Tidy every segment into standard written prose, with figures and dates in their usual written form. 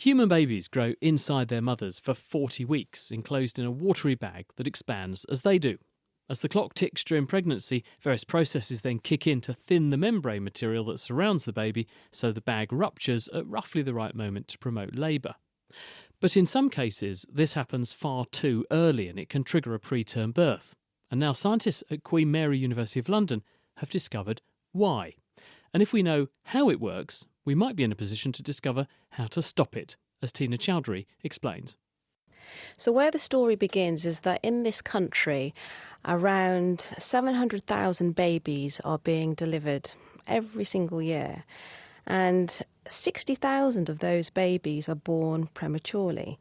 Human babies grow inside their mothers for 40 weeks, enclosed in a watery bag that expands as they do. As the clock ticks during pregnancy, various processes then kick in to thin the membrane material that surrounds the baby so the bag ruptures at roughly the right moment to promote labour. But in some cases, this happens far too early and it can trigger a preterm birth. And now scientists at Queen Mary University of London have discovered why. And if we know how it works, we might be in a position to discover how to stop it, as Tina Chowdhury explains. So where the story begins is that in this country, around 700,000 babies are being delivered every single year. And 60,000 of those babies are born prematurely.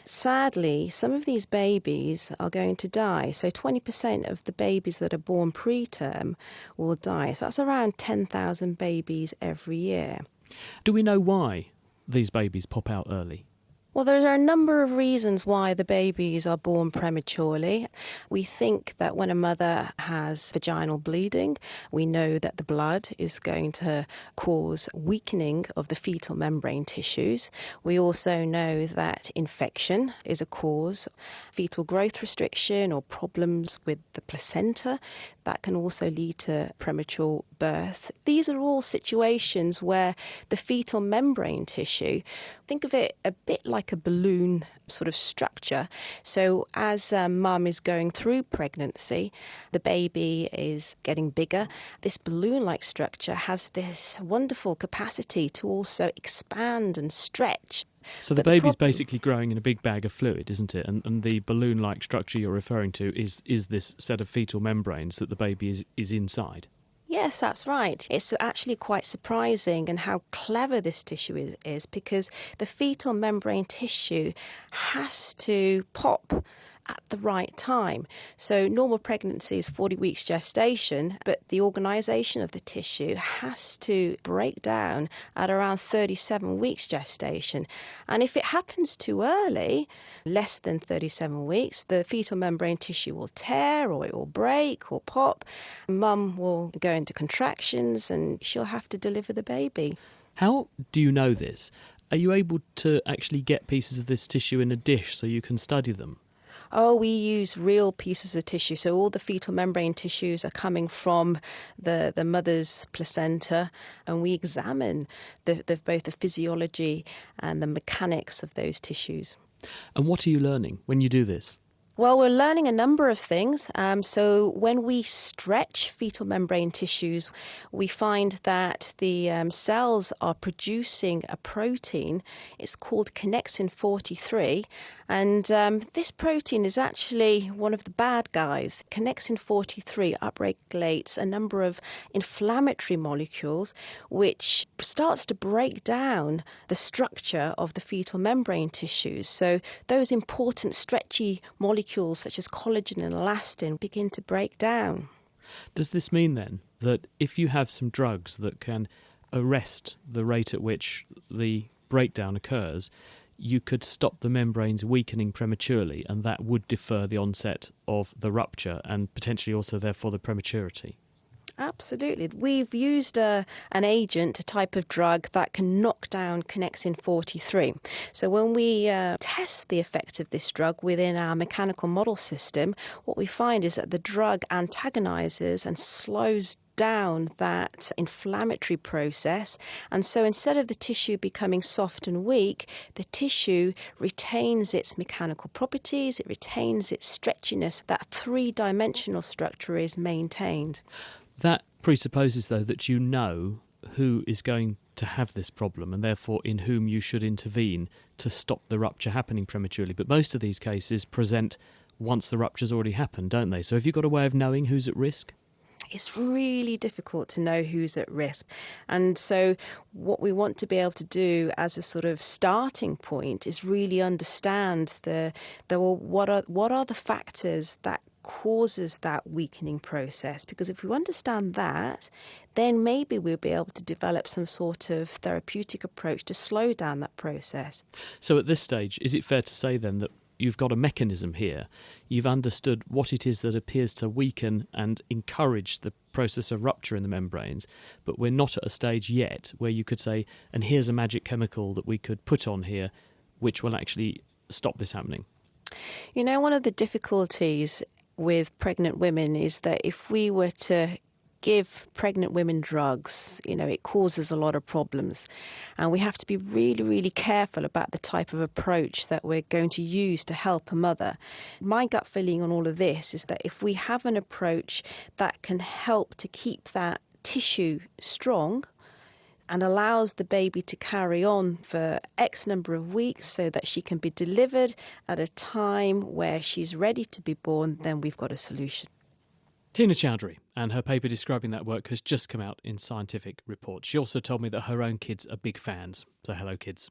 Sadly, some of these babies are going to die. So 20% of the babies that are born preterm will die. So that's around 10,000 babies every year. Do we know why these babies pop out early? Well, there are a number of reasons why the babies are born prematurely. We think that when a mother has vaginal bleeding, we know that the blood is going to cause weakening of the fetal membrane tissues. We also know that infection is a cause. Fetal growth restriction or problems with the placenta, that can also lead to premature birth. These are all situations where the fetal membrane tissue, think of it a bit like a balloon sort of structure. So as mum is going through pregnancy, the baby is getting bigger. This balloon-like structure has this wonderful capacity to also expand and stretch. So the baby's basically growing in a big bag of fluid, isn't it? And the balloon-like structure you're referring to is this set of fetal membranes that the baby is inside. Yes, that's right. It's actually quite surprising and how clever this tissue is because the fetal membrane tissue has to pop at the right time. So normal pregnancy is 40 weeks gestation, but the organisation of the tissue has to break down at around 37 weeks gestation. And if it happens too early, less than 37 weeks, the fetal membrane tissue will tear or it will break or pop. Mum will go into contractions and she'll have to deliver the baby. How do you know this? Are you able to actually get pieces of this tissue in a dish so you can study them? Oh, we use real pieces of tissue. So all the fetal membrane tissues are coming from the mother's placenta, and we examine both the physiology and the mechanics of those tissues. And what are you learning when you do this? Well, we're learning a number of things. So when we stretch fetal membrane tissues, we find that the cells are producing a protein. It's called connexin 43. And this protein is actually one of the bad guys. Connexin 43 upregulates a number of inflammatory molecules, which starts to break down the structure of the fetal membrane tissues. So those important stretchy molecules such as collagen and elastin begin to break down. Does this mean then that if you have some drugs that can arrest the rate at which the breakdown occurs, you could stop the membranes weakening prematurely and that would defer the onset of the rupture and potentially also therefore the prematurity? Absolutely. We've used an agent, a type of drug that can knock down connexin 43. So when we test the effect of this drug within our mechanical model system, what we find is that the drug antagonizes and slows down that inflammatory process. And so instead of the tissue becoming soft and weak, the tissue retains its mechanical properties, it retains its stretchiness. That three-dimensional structure is maintained. That presupposes, though, that you know who is going to have this problem and therefore in whom you should intervene to stop the rupture happening prematurely. But most of these cases present once the rupture's already happened, don't they? So have you got a way of knowing who's at risk? It's really difficult to know who's at risk. And so what we want to be able to do as a sort of starting point is really understand what are the factors that causes that weakening process, because if we understand that, then maybe we'll be able to develop some sort of therapeutic approach to slow down that process. So at this stage, is it fair to say then that you've got a mechanism here. You've understood what it is that appears to weaken and encourage the process of rupture in the membranes, but we're not at a stage yet where you could say, and here's a magic chemical that we could put on here which will actually stop this happening. You know, one of the difficulties with pregnant women is that if we were to give pregnant women drugs, it causes a lot of problems. And we have to be really, really careful about the type of approach that we're going to use to help a mother. My gut feeling on all of this is that if we have an approach that can help to keep that tissue strong and allows the baby to carry on for X number of weeks so that she can be delivered at a time where she's ready to be born, then we've got a solution. Tina Chowdhury, and her paper describing that work has just come out in Scientific Reports. She also told me that her own kids are big fans. So hello, kids.